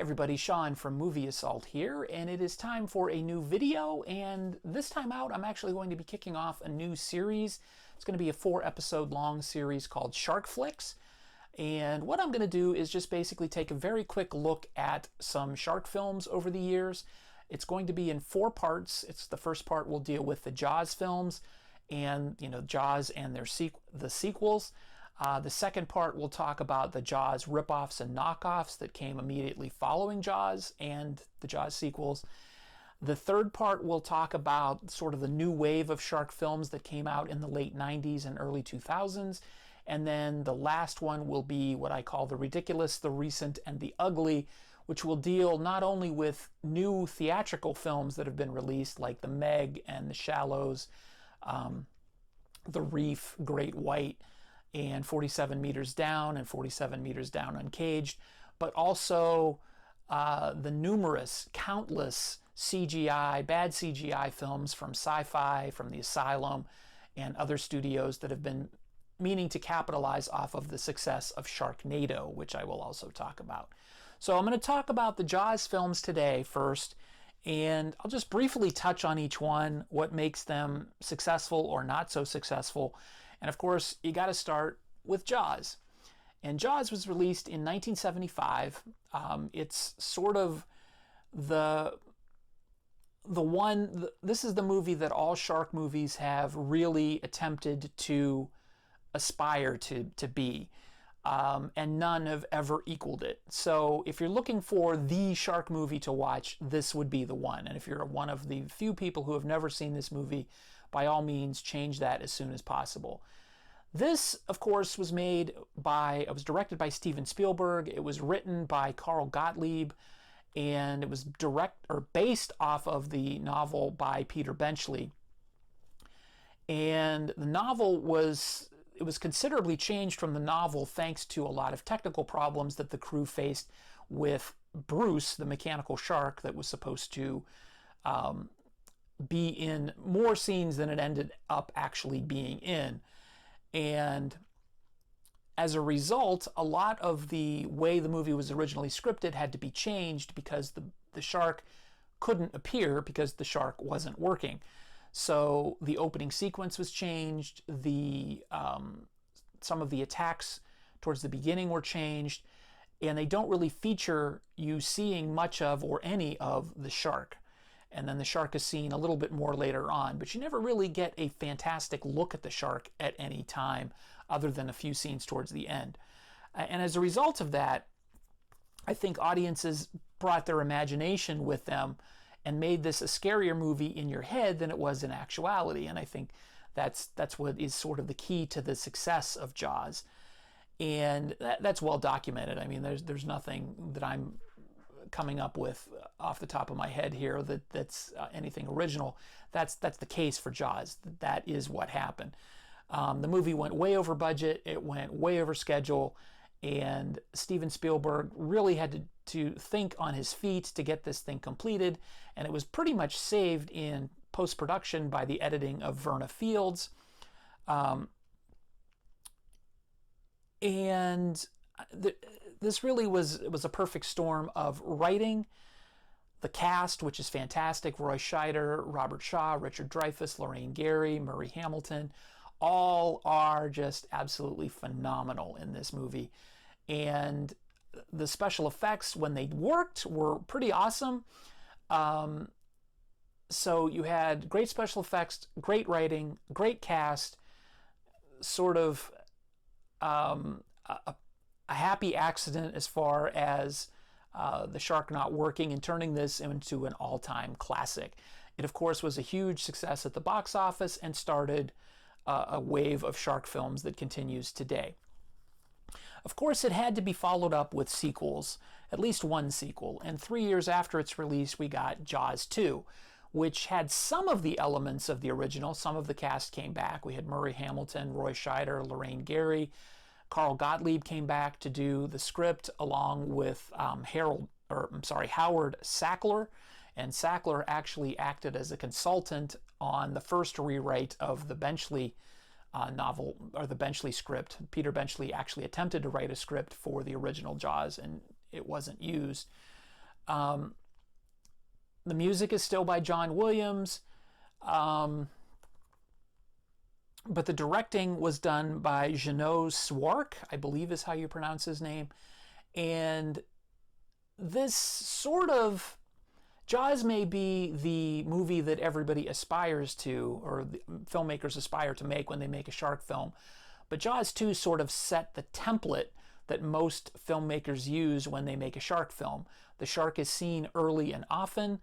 everybody, Sean from Movie Assault here, and it is time for a new video, and this time out I'm actually going to be kicking off a new series. It's going to be a 4-episode long series called Shark Flicks, and what I'm going to do is just basically take a very quick look at some shark films over the years. It's going to be in 4 parts. The first part will deal with the Jaws films, and Jaws and the sequels. The second part will talk about the Jaws ripoffs and knockoffs that came immediately following Jaws and the Jaws sequels. The third part will talk about sort of the new wave of shark films that came out in the late 90s and early 2000s. And then the last one will be what I call the ridiculous, the recent, and the ugly, which will deal not only with new theatrical films that have been released like The Meg and The Shallows, The Reef, Great White, and 47 Meters Down and 47 Meters Down Uncaged, but also the numerous, countless bad CGI films from Sci-Fi, from the Asylum, and other studios that have been meaning to capitalize off of the success of Sharknado, which I will also talk about. So I'm going to talk about the Jaws films today first, and I'll just briefly touch on each one, what makes them successful or not so successful. And of course, you got to start with Jaws. And Jaws was released in 1975. It's sort of the one, this is the movie that all shark movies have really attempted to aspire to be. And none have ever equaled it. So if you're looking for the shark movie to watch, this would be the one. And if you're one of the few people who have never seen this movie, by all means, change that as soon as possible. This, of course, was directed by Steven Spielberg. It was written by Carl Gottlieb, and it was based off of the novel by Peter Benchley. And the novel was considerably changed from the novel thanks to a lot of technical problems that the crew faced with Bruce, the mechanical shark that was supposed to be in more scenes than it ended up actually being in. And as a result, a lot of the way the movie was originally scripted had to be changed because the shark couldn't appear because the shark wasn't working. So the opening sequence was changed, some of the attacks towards the beginning were changed, and they don't really feature you seeing much of or any of the shark. And then the shark is seen a little bit more later on, but you never really get a fantastic look at the shark at any time other than a few scenes towards the end. And as a result of that, I think audiences brought their imagination with them and made this a scarier movie in your head than it was in actuality. And I think that's what is sort of the key to the success of Jaws. And that's well documented. I mean, there's nothing that I'm coming up with off the top of my head here that's anything original. That's the case for Jaws. That is what happened. The movie went way over budget. It went way over schedule. And Steven Spielberg really had to think on his feet to get this thing completed. And it was pretty much saved in post-production by the editing of Verna Fields. This really was a perfect storm of writing, the cast, which is fantastic. Roy Scheider, Robert Shaw, Richard Dreyfuss, Lorraine Gary, Murray Hamilton, all are just absolutely phenomenal in this movie. And the special effects, when they worked, were pretty awesome. So you had great special effects, great writing, great cast, sort of a happy accident as far as the shark not working and turning this into an all-time classic. It, of course, was a huge success at the box office and started a wave of shark films that continues today. Of course, it had to be followed up with sequels, at least one sequel, and 3 years after its release, we got Jaws 2, which had some of the elements of the original. Some of the cast came back. We had Murray Hamilton, Roy Scheider, Lorraine Gary. Carl Gottlieb came back to do the script along with Howard Sackler, and Sackler actually acted as a consultant on the first rewrite of the Benchley novel, or the Benchley script. Peter Benchley actually attempted to write a script for the original Jaws, and it wasn't used. The music is still by John Williams, but the directing was done by Jeannot Szwarc, I believe is how you pronounce his name. And this sort of, Jaws may be the movie that everybody aspires to, or the filmmakers aspire to make when they make a shark film. But Jaws 2 sort of set the template that most filmmakers use when they make a shark film. The shark is seen early and often.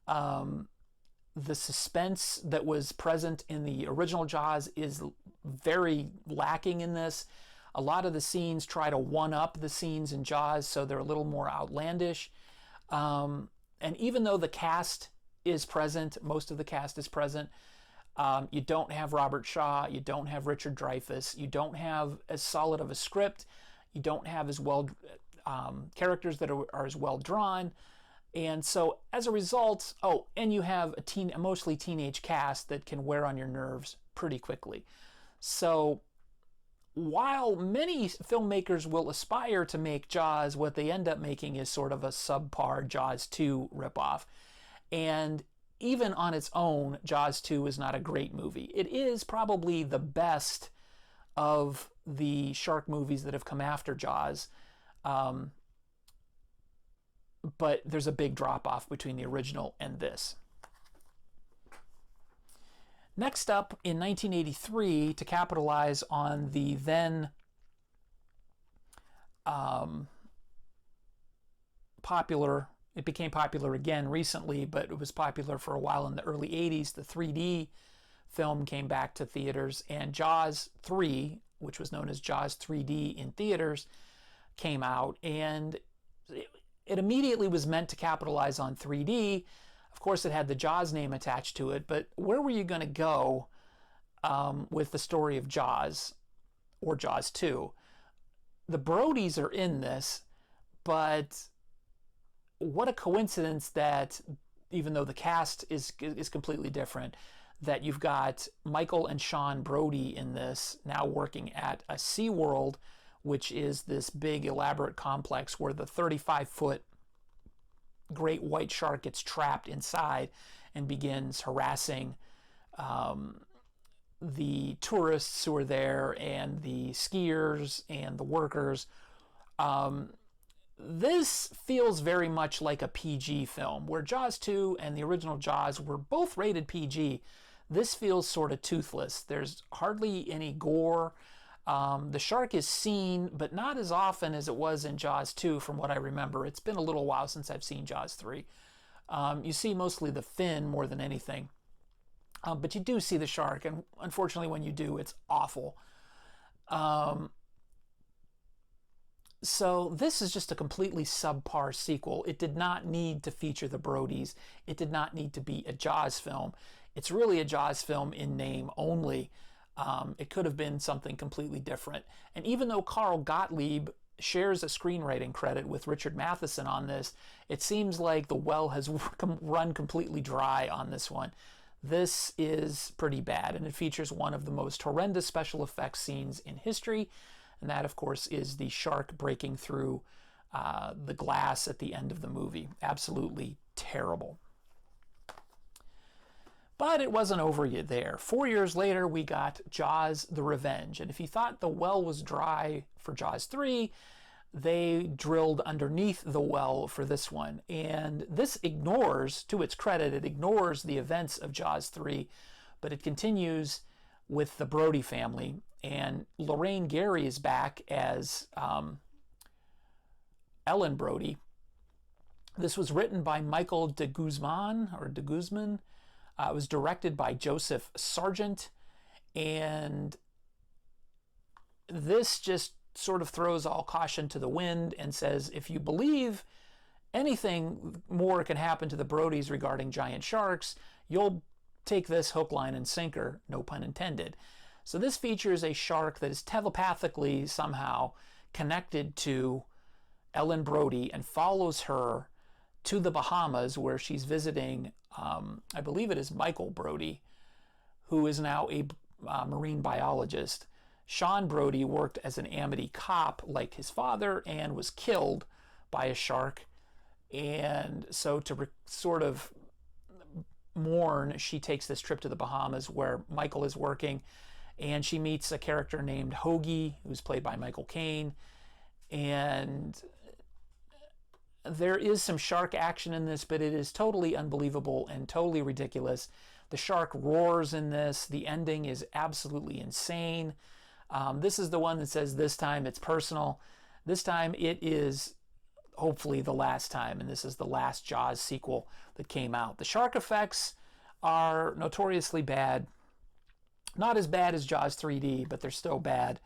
The suspense that was present in the original Jaws is very lacking in this. A lot of the scenes try to one-up the scenes in Jaws, so they're a little more outlandish. And even though the cast is present, most of the cast is present, you don't have Robert Shaw, you don't have Richard Dreyfuss, you don't have as solid of a script, you don't have as well characters that are as well drawn. And so as a result, and you have a mostly teenage cast that can wear on your nerves pretty quickly. So while many filmmakers will aspire to make Jaws, what they end up making is sort of a subpar Jaws 2 ripoff. And even on its own, Jaws 2 is not a great movie. It is probably the best of the shark movies that have come after Jaws. But there's a big drop-off between the original and this. Next up, in 1983, to capitalize on the then popular, it became popular again recently, but it was popular for a while in the early 80s, the 3D film came back to theaters, and Jaws 3, which was known as Jaws 3D in theaters, came out, and it immediately was meant to capitalize on 3D. Of course, it had the Jaws name attached to it, but where were you going to go with the story of Jaws or Jaws 2? The Brodies are in this, but what a coincidence that even though the cast is completely different, that you've got Michael and Sean Brody in this, now working at a SeaWorld, which is this big elaborate complex where the 35-foot great white shark gets trapped inside and begins harassing the tourists who are there and the skiers and the workers. This feels very much like a PG film, where Jaws 2 and the original Jaws were both rated PG. This feels sort of toothless. There's hardly any gore. The shark is seen, but not as often as it was in Jaws 2, from what I remember. It's been a little while since I've seen Jaws 3. You see mostly the fin more than anything. But you do see the shark, and unfortunately when you do, it's awful. So this is just a completely subpar sequel. It did not need to feature the Brodies. It did not need to be a Jaws film. It's really a Jaws film in name only. It could have been something completely different. And even though Carl Gottlieb shares a screenwriting credit with Richard Matheson on this, it seems like the well has run completely dry on this one. This is pretty bad, and it features one of the most horrendous special effects scenes in history, and that, of course, is the shark breaking through the glass at the end of the movie. Absolutely terrible. But it wasn't over yet there. 4 years later, we got Jaws: The Revenge. And if you thought the well was dry for Jaws 3, they drilled underneath the well for this one. And this ignores, to its credit, it ignores the events of Jaws 3, but it continues with the Brody family. And Lorraine Gary is back as Ellen Brody. This was written by Michael de Guzman, it was directed by Joseph Sargent, and this just sort of throws all caution to the wind and says, if you believe anything more can happen to the Brodies regarding giant sharks, you'll take this hook, line, and sinker, no pun intended. So this features a shark that is telepathically somehow connected to Ellen Brody and follows her to the Bahamas, where she's visiting, I believe it is Michael Brody, who is now a marine biologist. Sean Brody worked as an Amity cop like his father and was killed by a shark And so to sort of mourn, she takes this trip to the Bahamas where Michael is working, and she meets a character named Hoagie, who's played by Michael Caine. And there is some shark action in this, but it is totally unbelievable and totally ridiculous. The shark roars in this. The ending is absolutely insane. This is the one that says, "This time it's personal." This time it is hopefully the last time, and this is the last Jaws sequel that came out. The shark effects are notoriously bad. Not as bad as Jaws 3D, but they're still bad,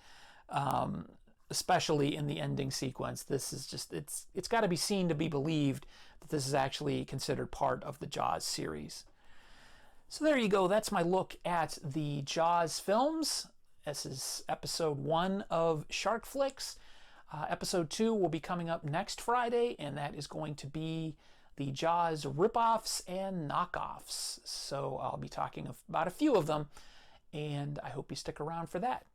especially in the ending sequence. This is just, it's got to be seen to be believed that this is actually considered part of the Jaws series. So there you go. That's my look at the Jaws films. This is episode 1 of Shark Flicks. Episode 2 will be coming up next Friday, and that is going to be the Jaws ripoffs and knockoffs. So I'll be talking about a few of them, and I hope you stick around for that.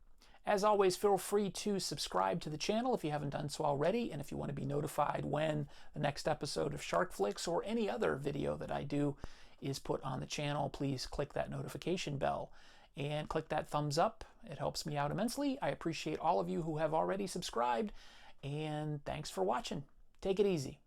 As always, feel free to subscribe to the channel if you haven't done so already, and if you want to be notified when the next episode of Shark Flicks or any other video that I do is put on the channel, please click that notification bell and click that thumbs up. It helps me out immensely. I appreciate all of you who have already subscribed, and thanks for watching. Take it easy.